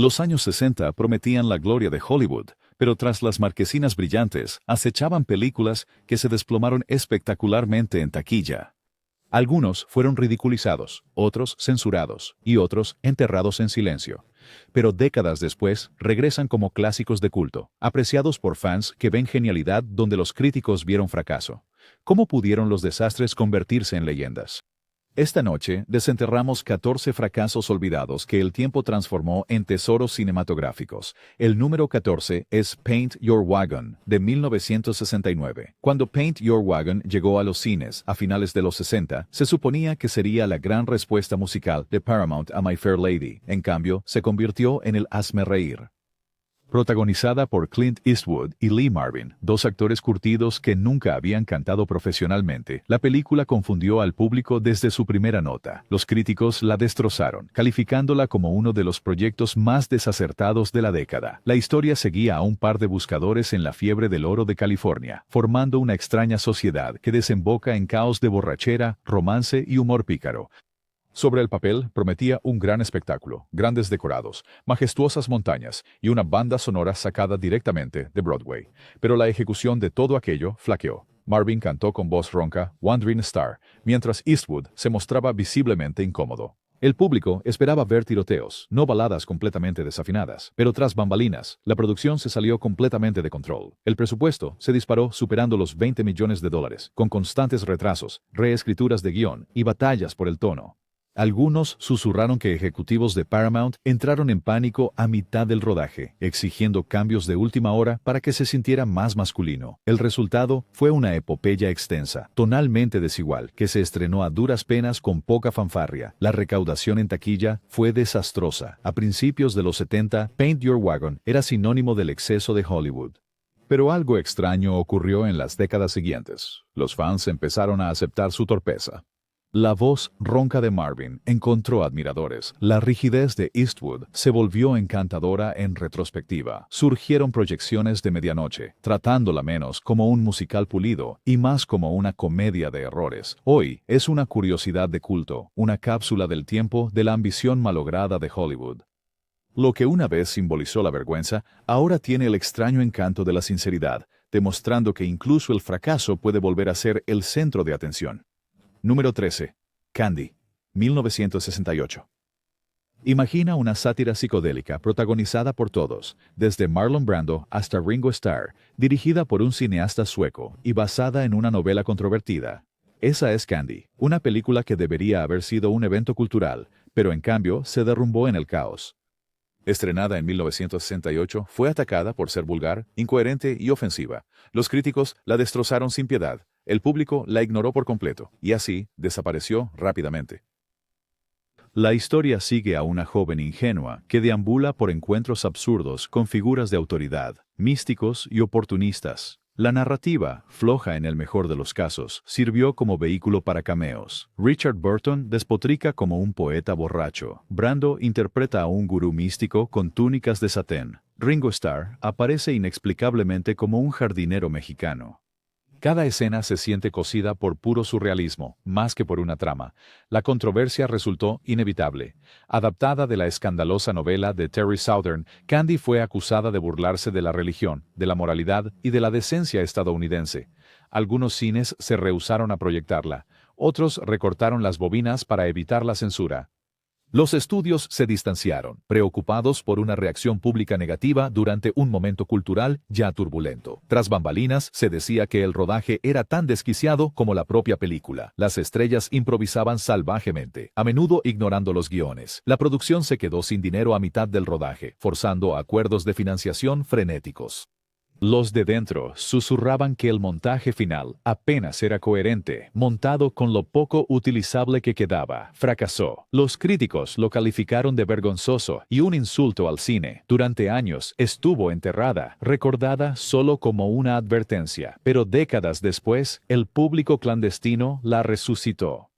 Los años 60 prometían la gloria de Hollywood, pero tras las marquesinas brillantes, acechaban películas que se desplomaron espectacularmente en taquilla. Algunos fueron ridiculizados, otros censurados y otros enterrados en silencio. Pero décadas después, regresan como clásicos de culto, apreciados por fans que ven genialidad donde los críticos vieron fracaso. ¿Cómo pudieron los desastres convertirse en leyendas? Esta noche desenterramos 14 fracasos olvidados que el tiempo transformó en tesoros cinematográficos. El número 14 es Paint Your Wagon, de 1969. Cuando Paint Your Wagon llegó a los cines a finales de los 60, se suponía que sería la gran respuesta musical de Paramount a My Fair Lady. En cambio, se convirtió en el hazme reír. Protagonizada por Clint Eastwood y Lee Marvin, dos actores curtidos que nunca habían cantado profesionalmente, la película confundió al público desde su primera nota. Los críticos la destrozaron, calificándola como uno de los proyectos más desacertados de la década. La historia seguía a un par de buscadores en la fiebre del oro de California, formando una extraña sociedad que desemboca en caos de borrachera, romance y humor pícaro. Sobre el papel prometía un gran espectáculo, grandes decorados, majestuosas montañas y una banda sonora sacada directamente de Broadway. Pero la ejecución de todo aquello flaqueó. Marvin cantó con voz ronca Wandering Star, mientras Eastwood se mostraba visiblemente incómodo. El público esperaba ver tiroteos, no baladas completamente desafinadas, pero tras bambalinas, la producción se salió completamente de control. El presupuesto se disparó superando los $20 millones, con constantes retrasos, reescrituras de guión y batallas por el tono. Algunos susurraron que ejecutivos de Paramount entraron en pánico a mitad del rodaje, exigiendo cambios de última hora para que se sintiera más masculino. El resultado fue una epopeya extensa, tonalmente desigual, que se estrenó a duras penas con poca fanfarria. La recaudación en taquilla fue desastrosa. A principios de los 70, Paint Your Wagon era sinónimo del exceso de Hollywood. Pero algo extraño ocurrió en las décadas siguientes. Los fans empezaron a aceptar su torpeza. La voz ronca de Marvin encontró admiradores. La rigidez de Eastwood se volvió encantadora en retrospectiva. Surgieron proyecciones de medianoche, tratándola menos como un musical pulido y más como una comedia de errores. Hoy es una curiosidad de culto, una cápsula del tiempo de la ambición malograda de Hollywood. Lo que una vez simbolizó la vergüenza, ahora tiene el extraño encanto de la sinceridad, demostrando que incluso el fracaso puede volver a ser el centro de atención. Número 13. Candy, 1968. Imagina una sátira psicodélica protagonizada por todos, desde Marlon Brando hasta Ringo Starr, dirigida por un cineasta sueco y basada en una novela controvertida. Esa es Candy, una película que debería haber sido un evento cultural, pero en cambio se derrumbó en el caos. Estrenada en 1968, fue atacada por ser vulgar, incoherente y ofensiva. Los críticos la destrozaron sin piedad. El público la ignoró por completo, y así desapareció rápidamente. La historia sigue a una joven ingenua que deambula por encuentros absurdos con figuras de autoridad, místicos y oportunistas. La narrativa, floja en el mejor de los casos, sirvió como vehículo para cameos. Richard Burton despotrica como un poeta borracho. Brando interpreta a un gurú místico con túnicas de satén. Ringo Starr aparece inexplicablemente como un jardinero mexicano. Cada escena se siente cosida por puro surrealismo, más que por una trama. La controversia resultó inevitable. Adaptada de la escandalosa novela de Terry Southern, Candy fue acusada de burlarse de la religión, de la moralidad y de la decencia estadounidense. Algunos cines se rehusaron a proyectarla. Otros recortaron las bobinas para evitar la censura. Los estudios se distanciaron, preocupados por una reacción pública negativa durante un momento cultural ya turbulento. Tras bambalinas, se decía que el rodaje era tan desquiciado como la propia película. Las estrellas improvisaban salvajemente, a menudo ignorando los guiones. La producción se quedó sin dinero a mitad del rodaje, forzando acuerdos de financiación frenéticos. Los de dentro susurraban que el montaje final apenas era coherente, montado con lo poco utilizable que quedaba. Fracasó. Los críticos lo calificaron de vergonzoso y un insulto al cine. Durante años estuvo enterrada, recordada solo como una advertencia. Pero décadas después, el público clandestino la resucitó.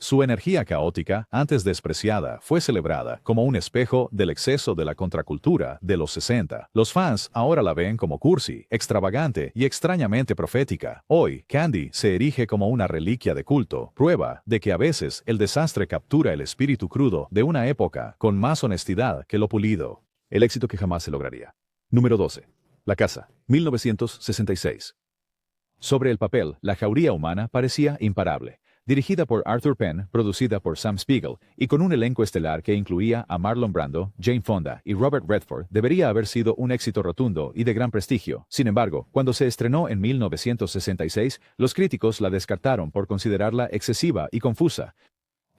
Su energía caótica, antes despreciada, fue celebrada como un espejo del exceso de la contracultura de los 60. Los fans ahora la ven como cursi, extravagante y extrañamente profética. Hoy, Candy se erige como una reliquia de culto, prueba de que a veces el desastre captura el espíritu crudo de una época con más honestidad que lo pulido. el éxito que jamás se lograría. Número 12. La casa, 1966. Sobre el papel, La jauría humana parecía imparable. Dirigida por Arthur Penn, producida por Sam Spiegel, y con un elenco estelar que incluía a Marlon Brando, Jane Fonda y Robert Redford, debería haber sido un éxito rotundo y de gran prestigio. Sin embargo, cuando se estrenó en 1966, los críticos la descartaron por considerarla excesiva y confusa.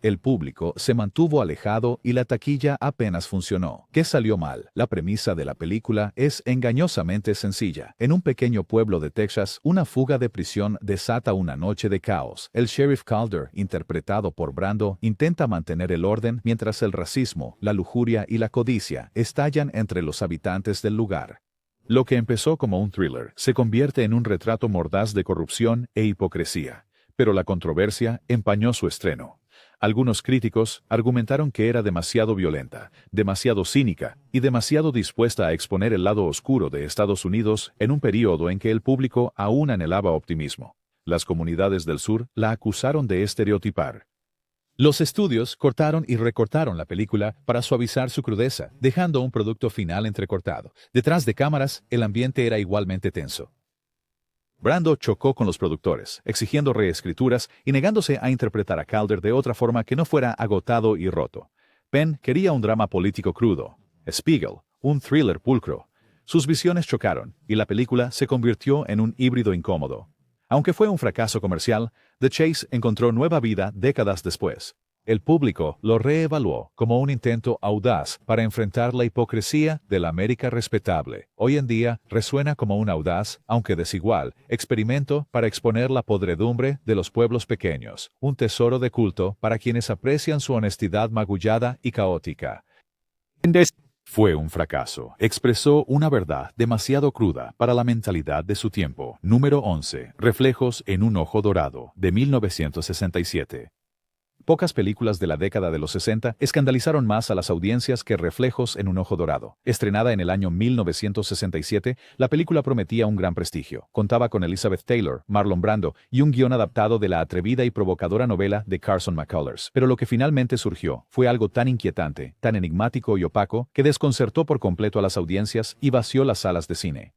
El público se mantuvo alejado y la taquilla apenas funcionó. ¿Qué salió mal? La premisa de la película es engañosamente sencilla. En un pequeño pueblo de Texas, una fuga de prisión desata una noche de caos. El sheriff Calder, interpretado por Brando, intenta mantener el orden mientras el racismo, la lujuria y la codicia estallan entre los habitantes del lugar. Lo que empezó como un thriller se convierte en un retrato mordaz de corrupción e hipocresía. Pero la controversia empañó su estreno. Algunos críticos argumentaron que era demasiado violenta, demasiado cínica y demasiado dispuesta a exponer el lado oscuro de Estados Unidos en un período en que el público aún anhelaba optimismo. Las comunidades del sur la acusaron de estereotipar. Los estudios cortaron y recortaron la película para suavizar su crudeza, dejando un producto final entrecortado. Detrás de cámaras, el ambiente era igualmente tenso. Brando chocó con los productores, exigiendo reescrituras y negándose a interpretar a Calder de otra forma que no fuera agotado y roto. Penn quería un drama político crudo. Spiegel, un thriller pulcro. Sus visiones chocaron, y la película se convirtió en un híbrido incómodo. Aunque fue un fracaso comercial, The Chase encontró nueva vida décadas después. El público lo reevaluó como un intento audaz para enfrentar la hipocresía de la América respetable. Hoy en día resuena como un audaz, aunque desigual, experimento para exponer la podredumbre de los pueblos pequeños, un tesoro de culto para quienes aprecian su honestidad magullada y caótica. Fue un fracaso. Expresó una verdad demasiado cruda para la mentalidad de su tiempo. Número 11. Reflejos en un ojo dorado, de 1967. Pocas películas de la década de los 60 escandalizaron más a las audiencias que Reflejos en un ojo dorado. Estrenada en el año 1967, la película prometía un gran prestigio. Contaba con Elizabeth Taylor, Marlon Brando y un guión adaptado de la atrevida y provocadora novela de Carson McCullers. Pero lo que finalmente surgió fue algo tan inquietante, tan enigmático y opaco, que desconcertó por completo a las audiencias y vació las salas de cine.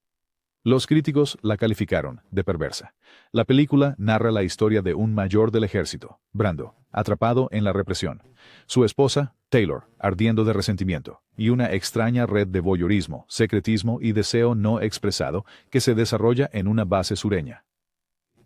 Los críticos la calificaron de perversa. La película narra la historia de un mayor del ejército, Brando, atrapado en la represión. Su esposa, Taylor, ardiendo de resentimiento, y una extraña red de voyeurismo, secretismo y deseo no expresado que se desarrolla en una base sureña.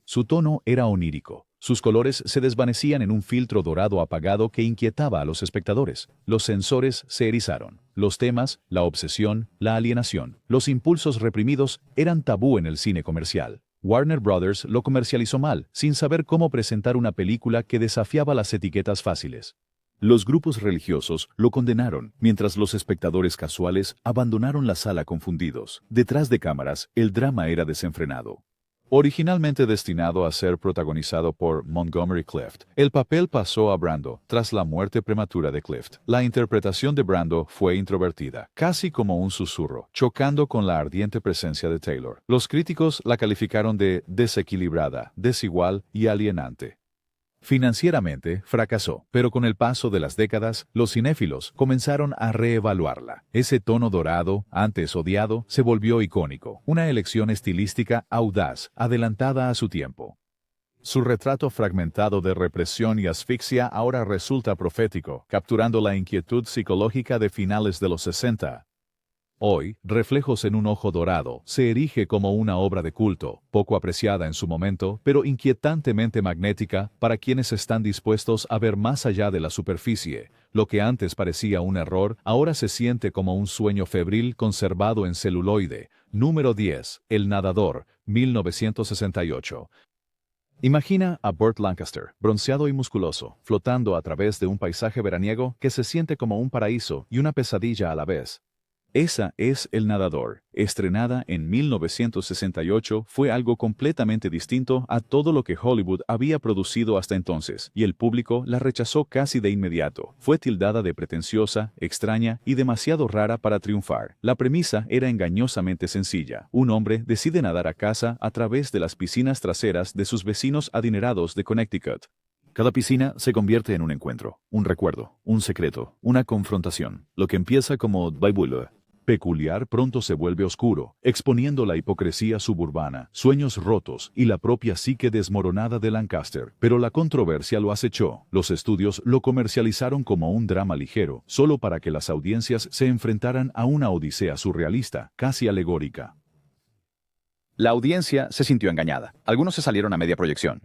Su tono era onírico. Sus colores se desvanecían en un filtro dorado apagado que inquietaba a los espectadores. Los sensores se erizaron. Los temas, la obsesión, la alienación, los impulsos reprimidos eran tabú en el cine comercial. Warner Brothers lo comercializó mal, sin saber cómo presentar una película que desafiaba las etiquetas fáciles. Los grupos religiosos lo condenaron, mientras los espectadores casuales abandonaron la sala confundidos. Detrás de cámaras, el drama era desenfrenado. Originalmente destinado a ser protagonizado por Montgomery Clift, el papel pasó a Brando tras la muerte prematura de Clift. La interpretación de Brando fue introvertida, casi como un susurro, chocando con la ardiente presencia de Taylor. Los críticos la calificaron de desequilibrada, desigual y alienante. Financieramente fracasó, pero con el paso de las décadas, los cinéfilos comenzaron a reevaluarla. Ese tono dorado, antes odiado, se volvió icónico, una elección estilística audaz, adelantada a su tiempo. Su retrato fragmentado de represión y asfixia ahora resulta profético, capturando la inquietud psicológica de finales de los 60. Hoy, Reflejos en un ojo dorado se erige como una obra de culto, poco apreciada en su momento, pero inquietantemente magnética para quienes están dispuestos a ver más allá de la superficie. Lo que antes parecía un error, ahora se siente como un sueño febril conservado en celuloide. Número 10. El nadador, 1968. Imagina a Burt Lancaster, bronceado y musculoso, flotando a través de un paisaje veraniego que se siente como un paraíso y una pesadilla a la vez. Esa es El nadador. Estrenada en 1968, fue algo completamente distinto a todo lo que Hollywood había producido hasta entonces, y el público la rechazó casi de inmediato. Fue tildada de pretenciosa, extraña y demasiado rara para triunfar. La premisa era engañosamente sencilla. Un hombre decide nadar a casa a través de las piscinas traseras de sus vecinos adinerados de Connecticut. Cada piscina se convierte en un encuentro, un recuerdo, un secreto, una confrontación. Lo que empieza como Baibul peculiar pronto se vuelve oscuro, exponiendo la hipocresía suburbana, sueños rotos y la propia psique desmoronada de Lancaster. Pero la controversia lo acechó. Los estudios lo comercializaron como un drama ligero, solo para que las audiencias se enfrentaran a una odisea surrealista, casi alegórica. La audiencia se sintió engañada. Algunos se salieron a media proyección.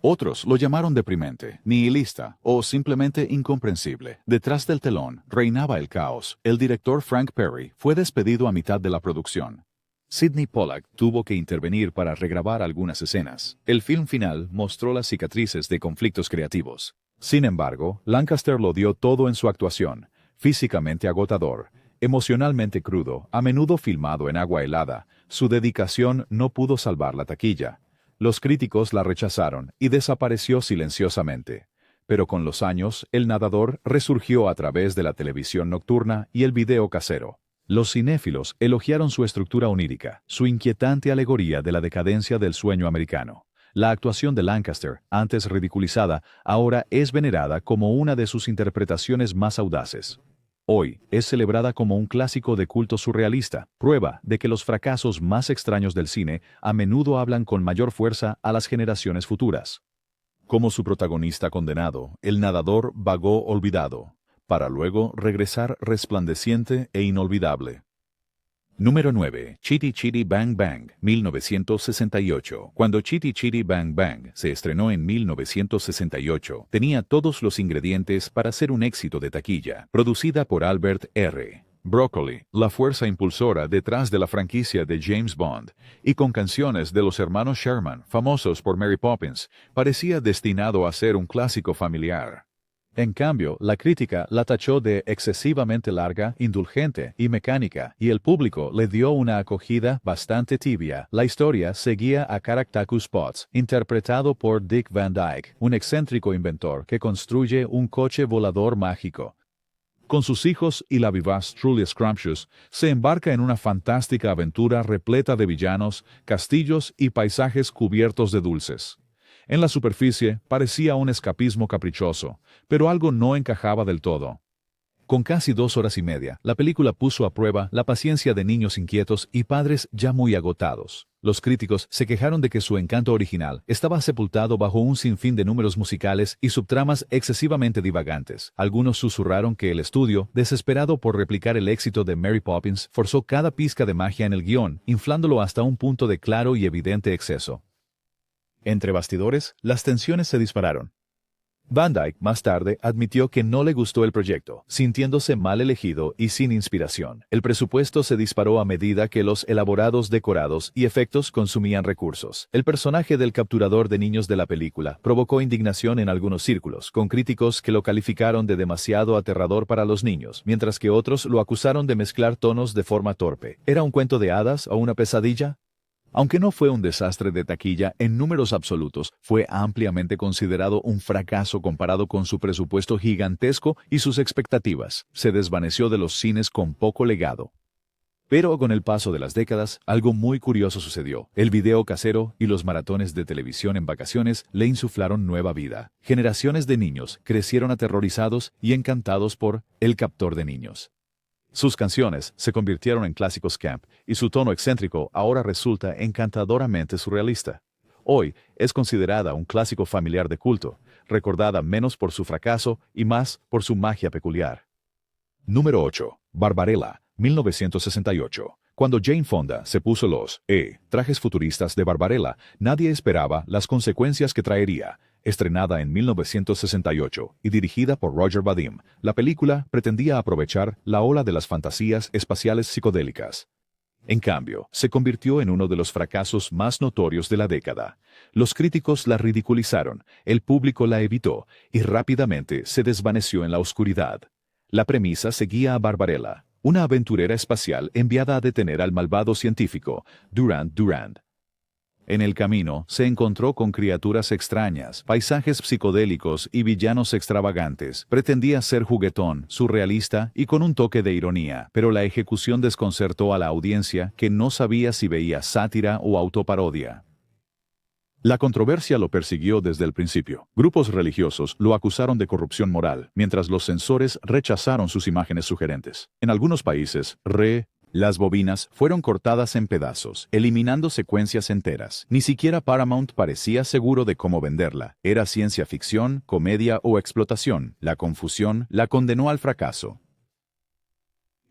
Otros lo llamaron deprimente, nihilista o simplemente incomprensible. Detrás del telón reinaba el caos. El director Frank Perry fue despedido a mitad de la producción. Sidney Pollack tuvo que intervenir para regrabar algunas escenas. El film final mostró las cicatrices de conflictos creativos. Sin embargo, Lancaster lo dio todo en su actuación, físicamente agotador, emocionalmente crudo, a menudo filmado en agua helada. Su dedicación no pudo salvar la taquilla. Los críticos la rechazaron y desapareció silenciosamente. Pero con los años, El Nadador resurgió a través de la televisión nocturna y el video casero. Los cinéfilos elogiaron su estructura onírica, su inquietante alegoría de la decadencia del sueño americano. La actuación de Lancaster, antes ridiculizada, ahora es venerada como una de sus interpretaciones más audaces. Hoy es celebrada como un clásico de culto surrealista, prueba de que los fracasos más extraños del cine a menudo hablan con mayor fuerza a las generaciones futuras. Como su protagonista condenado, el nadador vagó olvidado, para luego regresar resplandeciente e inolvidable. Número 9. Chitty Chitty Bang Bang, 1968. Cuando Chitty Chitty Bang Bang se estrenó en 1968, tenía todos los ingredientes para ser un éxito de taquilla. Producida por Albert R. Broccoli, la fuerza impulsora detrás de la franquicia de James Bond, y con canciones de los hermanos Sherman, famosos por Mary Poppins, parecía destinado a ser un clásico familiar. En cambio, la crítica la tachó de excesivamente larga, indulgente y mecánica, y el público le dio una acogida bastante tibia. La historia seguía a Caractacus Potts, interpretado por Dick Van Dyke, un excéntrico inventor que construye un coche volador mágico. Con sus hijos y la vivaz Truly Scrumptious, se embarca en una fantástica aventura repleta de villanos, castillos y paisajes cubiertos de dulces. En la superficie parecía un escapismo caprichoso, pero algo no encajaba del todo. Con casi 2 horas y media, la película puso a prueba la paciencia de niños inquietos y padres ya muy agotados. Los críticos se quejaron de que su encanto original estaba sepultado bajo un sinfín de números musicales y subtramas excesivamente divagantes. Algunos susurraron que el estudio, desesperado por replicar el éxito de Mary Poppins, forzó cada pizca de magia en el guión, inflándolo hasta un punto de claro y evidente exceso. Entre bastidores, las tensiones se dispararon. Van Dyke más tarde admitió que no le gustó el proyecto, sintiéndose mal elegido y sin inspiración. El presupuesto se disparó a medida que los elaborados decorados y efectos consumían recursos. El personaje del capturador de niños de la película provocó indignación en algunos círculos, con críticos que lo calificaron de demasiado aterrador para los niños, mientras que otros lo acusaron de mezclar tonos de forma torpe. ¿Era un cuento de hadas o una pesadilla? Aunque no fue un desastre de taquilla en números absolutos, fue ampliamente considerado un fracaso comparado con su presupuesto gigantesco y sus expectativas. Se desvaneció de los cines con poco legado. Pero con el paso de las décadas, algo muy curioso sucedió. El video casero y los maratones de televisión en vacaciones le insuflaron nueva vida. Generaciones de niños crecieron aterrorizados y encantados por El captor de niños. Sus canciones se convirtieron en clásicos camp y su tono excéntrico ahora resulta encantadoramente surrealista. Hoy es considerada un clásico familiar de culto, recordada menos por su fracaso y más por su magia peculiar. Número 8. Barbarella, 1968. Cuando Jane Fonda se puso los trajes futuristas de Barbarella, nadie esperaba las consecuencias que traería. Estrenada en 1968 y dirigida por Roger Vadim, la película pretendía aprovechar la ola de las fantasías espaciales psicodélicas. En cambio, se convirtió en uno de los fracasos más notorios de la década. Los críticos la ridiculizaron, el público la evitó y rápidamente se desvaneció en la oscuridad. La premisa seguía a Barbarella, una aventurera espacial enviada a detener al malvado científico Durand Durand. En el camino, se encontró con criaturas extrañas, paisajes psicodélicos y villanos extravagantes. Pretendía ser juguetón, surrealista y con un toque de ironía, pero la ejecución desconcertó a la audiencia que no sabía si veía sátira o autoparodia. La controversia lo persiguió desde el principio. Grupos religiosos lo acusaron de corrupción moral, mientras los censores rechazaron sus imágenes sugerentes. En algunos países, Las bobinas fueron cortadas en pedazos, eliminando secuencias enteras. Ni siquiera Paramount parecía seguro de cómo venderla. ¿Era ciencia ficción, comedia o explotación? La confusión la condenó al fracaso.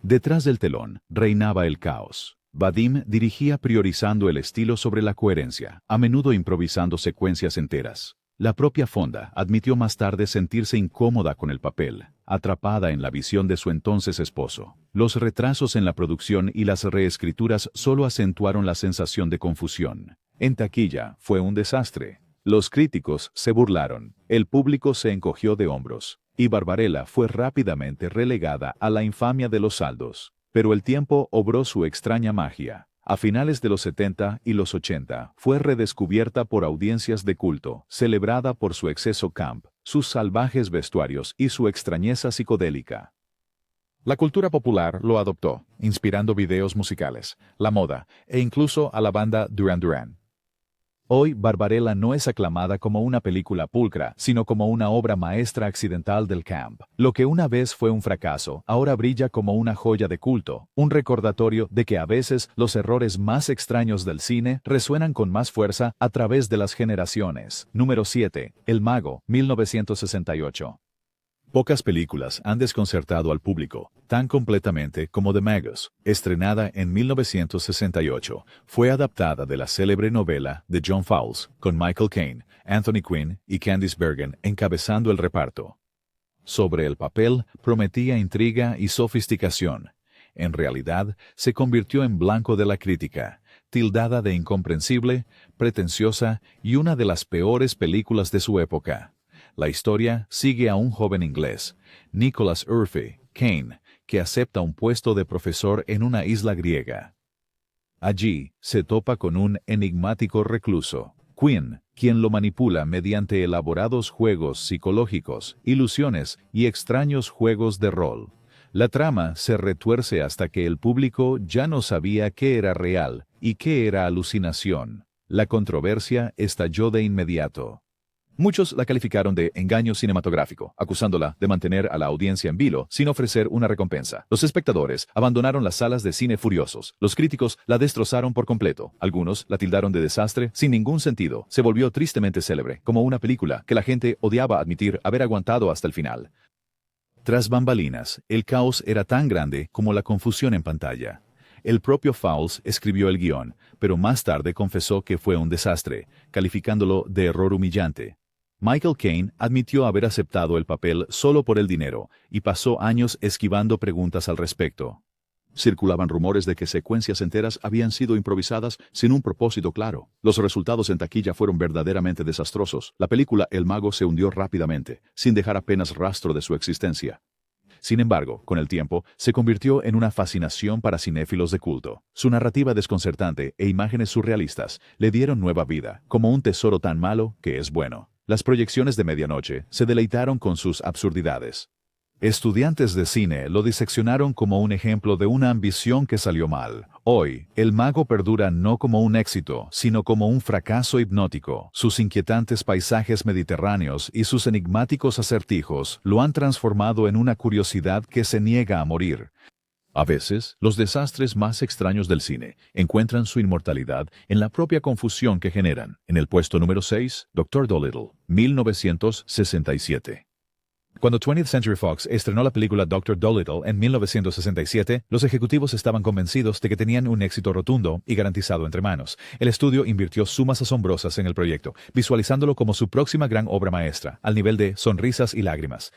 Detrás del telón reinaba el caos. Vadim dirigía priorizando el estilo sobre la coherencia, a menudo improvisando secuencias enteras. La propia Fonda admitió más tarde sentirse incómoda con el papel, atrapada en la visión de su entonces esposo. Los retrasos en la producción y las reescrituras solo acentuaron la sensación de confusión. En taquilla fue un desastre. Los críticos se burlaron, el público se encogió de hombros, y Barbarella fue rápidamente relegada a la infamia de los saldos. Pero el tiempo obró su extraña magia. A finales de los 70 y los 80, fue redescubierta por audiencias de culto, celebrada por su exceso camp, sus salvajes vestuarios y su extrañeza psicodélica. La cultura popular lo adoptó, inspirando videos musicales, la moda e incluso a la banda Duran Duran. Hoy, Barbarella no es aclamada como una película pulcra, sino como una obra maestra accidental del camp. Lo que una vez fue un fracaso, ahora brilla como una joya de culto, un recordatorio de que a veces los errores más extraños del cine resuenan con más fuerza a través de las generaciones. Número 7. El Mago, 1968. Pocas películas han desconcertado al público, tan completamente como The Magus, estrenada en 1968. Fue adaptada de la célebre novela de John Fowles, con Michael Caine, Anthony Quinn y Candice Bergen encabezando el reparto. Sobre el papel, prometía intriga y sofisticación. En realidad, se convirtió en blanco de la crítica, tildada de incomprensible, pretenciosa y una de las peores películas de su época. La historia sigue a un joven inglés, Nicholas Urfe, Caine, que acepta un puesto de profesor en una isla griega. Allí, se topa con un enigmático recluso, Quinn, quien lo manipula mediante elaborados juegos psicológicos, ilusiones y extraños juegos de rol. La trama se retuerce hasta que el público ya no sabía qué era real y qué era alucinación. La controversia estalló de inmediato. Muchos la calificaron de engaño cinematográfico, acusándola de mantener a la audiencia en vilo sin ofrecer una recompensa. Los espectadores abandonaron las salas de cine furiosos. Los críticos la destrozaron por completo. Algunos la tildaron de desastre sin ningún sentido. Se volvió tristemente célebre, como una película que la gente odiaba admitir haber aguantado hasta el final. Tras bambalinas, el caos era tan grande como la confusión en pantalla. El propio Fowles escribió el guión, pero más tarde confesó que fue un desastre, calificándolo de error humillante. Michael Caine admitió haber aceptado el papel solo por el dinero y pasó años esquivando preguntas al respecto. Circulaban rumores de que secuencias enteras habían sido improvisadas sin un propósito claro. Los resultados en taquilla fueron verdaderamente desastrosos. La película El Mago se hundió rápidamente, sin dejar apenas rastro de su existencia. Sin embargo, con el tiempo, se convirtió en una fascinación para cinéfilos de culto. Su narrativa desconcertante e imágenes surrealistas le dieron nueva vida, como un tesoro tan malo que es bueno. Las proyecciones de medianoche se deleitaron con sus absurdidades. Estudiantes de cine lo diseccionaron como un ejemplo de una ambición que salió mal. Hoy, El Mago perdura no como un éxito, sino como un fracaso hipnótico. Sus inquietantes paisajes mediterráneos y sus enigmáticos acertijos lo han transformado en una curiosidad que se niega a morir. A veces, los desastres más extraños del cine encuentran su inmortalidad en la propia confusión que generan. En el puesto número 6, Dr. Dolittle, 1967. Cuando 20th Century Fox estrenó la película Dr. Dolittle en 1967, los ejecutivos estaban convencidos de que tenían un éxito rotundo y garantizado entre manos. El estudio invirtió sumas asombrosas en el proyecto, visualizándolo como su próxima gran obra maestra, al nivel de sonrisas y lágrimas.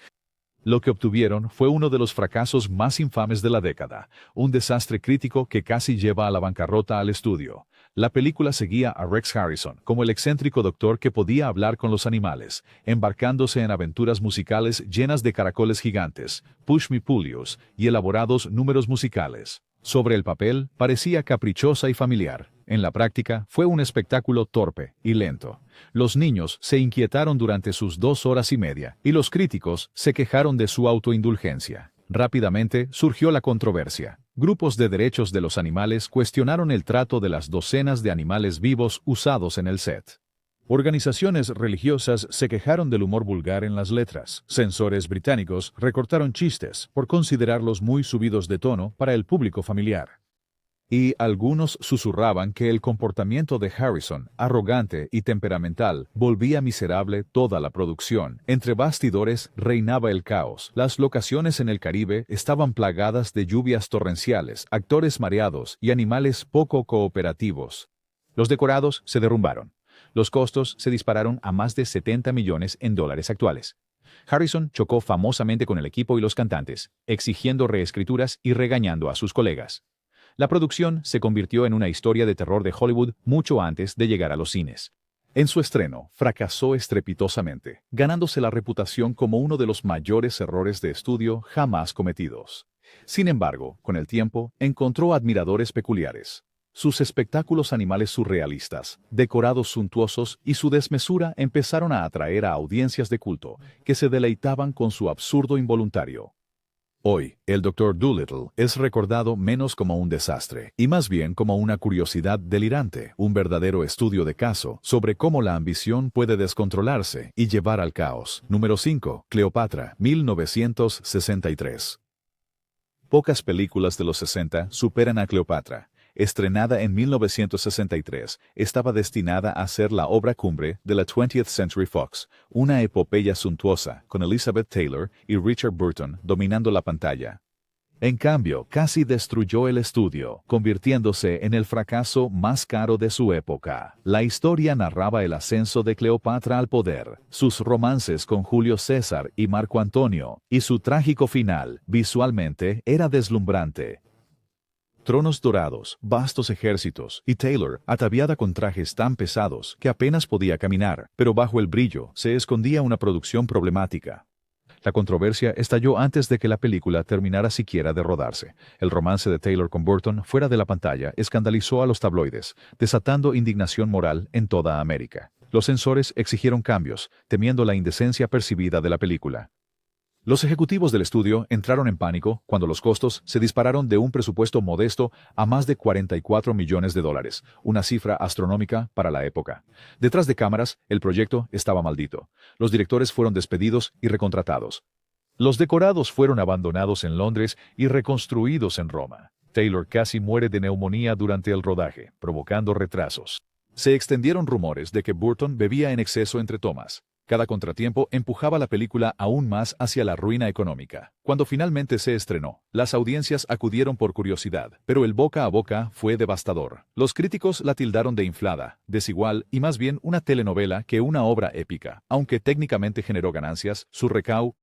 Lo que obtuvieron fue uno de los fracasos más infames de la década, un desastre crítico que casi lleva a la bancarrota al estudio. La película seguía a Rex Harrison como el excéntrico doctor que podía hablar con los animales, embarcándose en aventuras musicales llenas de caracoles gigantes, Push Me Pull Yous y elaborados números musicales. Sobre el papel, parecía caprichosa y familiar. En la práctica, fue un espectáculo torpe y lento. Los niños se inquietaron durante sus 2 horas y media, y los críticos se quejaron de su autoindulgencia. Rápidamente surgió la controversia. Grupos de derechos de los animales cuestionaron el trato de las docenas de animales vivos usados en el set. Organizaciones religiosas se quejaron del humor vulgar en las letras. Censores británicos recortaron chistes por considerarlos muy subidos de tono para el público familiar. Y algunos susurraban que el comportamiento de Harrison, arrogante y temperamental, volvía miserable toda la producción. Entre bastidores reinaba el caos. Las locaciones en el Caribe estaban plagadas de lluvias torrenciales, actores mareados y animales poco cooperativos. Los decorados se derrumbaron. Los costos se dispararon a más de 70 millones en dólares actuales. Harrison chocó famosamente con el equipo y los cantantes, exigiendo reescrituras y regañando a sus colegas. La producción se convirtió en una historia de terror de Hollywood mucho antes de llegar a los cines. En su estreno, fracasó estrepitosamente, ganándose la reputación como uno de los mayores errores de estudio jamás cometidos. Sin embargo, con el tiempo, encontró admiradores peculiares. Sus espectáculos animales surrealistas, decorados suntuosos y su desmesura empezaron a atraer a audiencias de culto que se deleitaban con su absurdo involuntario. Hoy, el Dr. Dolittle es recordado menos como un desastre y más bien como una curiosidad delirante, un verdadero estudio de caso sobre cómo la ambición puede descontrolarse y llevar al caos. Número 5. Cleopatra, 1963. Pocas películas de los 60 superan a Cleopatra. Estrenada en 1963, estaba destinada a ser la obra cumbre de la 20th Century Fox, una epopeya suntuosa, con Elizabeth Taylor y Richard Burton dominando la pantalla. En cambio, casi destruyó el estudio, convirtiéndose en el fracaso más caro de su época. La historia narraba el ascenso de Cleopatra al poder, sus romances con Julio César y Marco Antonio, y su trágico final, visualmente, era deslumbrante. Tronos dorados, vastos ejércitos, y Taylor, ataviada con trajes tan pesados que apenas podía caminar, pero bajo el brillo se escondía una producción problemática. La controversia estalló antes de que la película terminara siquiera de rodarse. El romance de Taylor con Burton fuera de la pantalla escandalizó a los tabloides, desatando indignación moral en toda América. Los censores exigieron cambios, temiendo la indecencia percibida de la película. Los ejecutivos del estudio entraron en pánico cuando los costos se dispararon de un presupuesto modesto a más de 44 millones de dólares, una cifra astronómica para la época. Detrás de cámaras, el proyecto estaba maldito. Los directores fueron despedidos y recontratados. Los decorados fueron abandonados en Londres y reconstruidos en Roma. Taylor casi muere de neumonía durante el rodaje, provocando retrasos. Se extendieron rumores de que Burton bebía en exceso entre tomas. Cada contratiempo empujaba la película aún más hacia la ruina económica. Cuando finalmente se estrenó, las audiencias acudieron por curiosidad, pero el boca a boca fue devastador. Los críticos la tildaron de inflada, desigual y más bien una telenovela que una obra épica. Aunque técnicamente generó ganancias, su recaudo